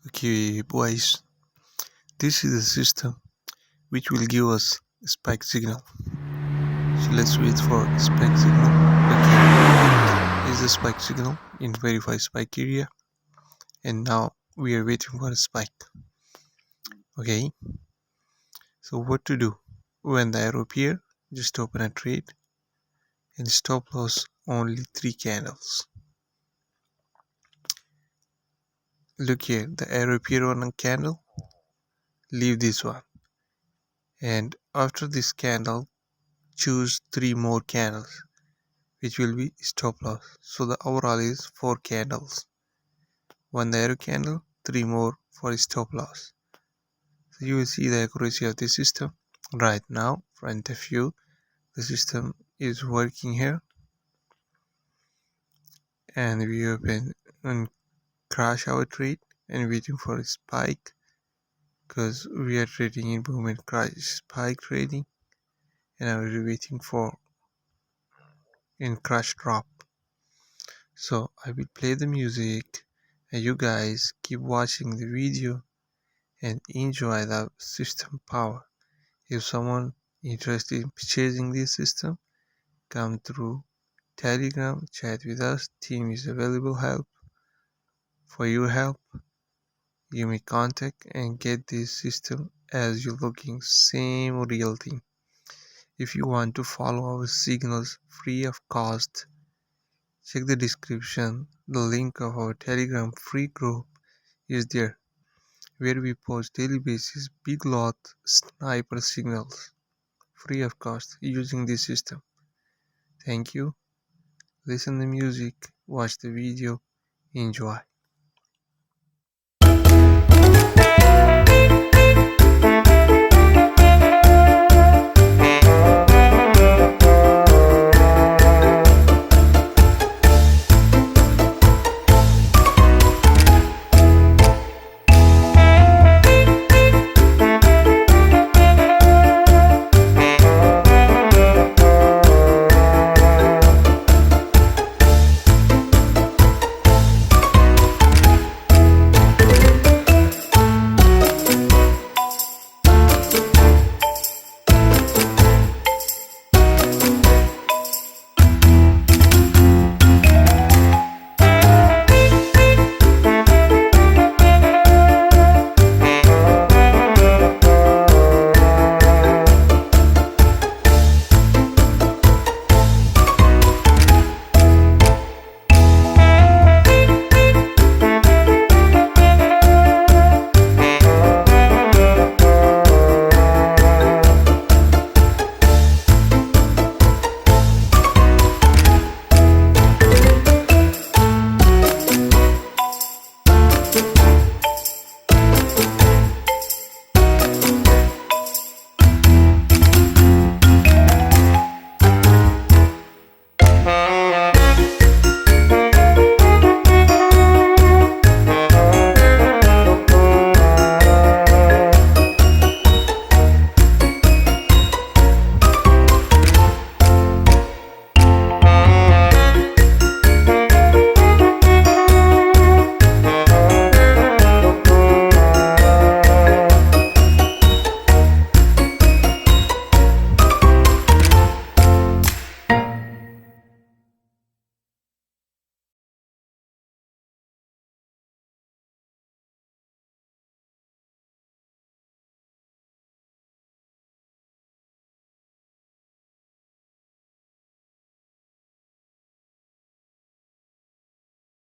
Okay, boys, this is the system which will give us a spike signal. So let's wait for spike signal. Okay, is the spike signal in verify spike area, and now we are waiting for a spike. Okay, so what to do when the arrow appear? Just open a trade and stop loss only 3 candles. Look here, the arrow appear on a candle. Leave this one, and after this candle, choose 3 more candles, which will be stop loss. So the overall is 4 candles. One the arrow candle, 3 more for stop loss. So you will see the accuracy of the system right now in front of you. The system is working here, and we open and crash our trade and waiting for a spike because we are trading in boom and crash spike trading, and now we're waiting for in crash drop. So I will play the music and you guys keep watching the video and enjoy the system power. If someone interested in purchasing this system, come through Telegram, chat with us. Team is available help. For your help, you may contact and get this system as you're looking same real thing. If you want to follow our signals free of cost, check the description. The link of our Telegram free group is there, where we post daily basis big lot sniper signals free of cost using this system. Thank you. Listen to music, watch the video, enjoy.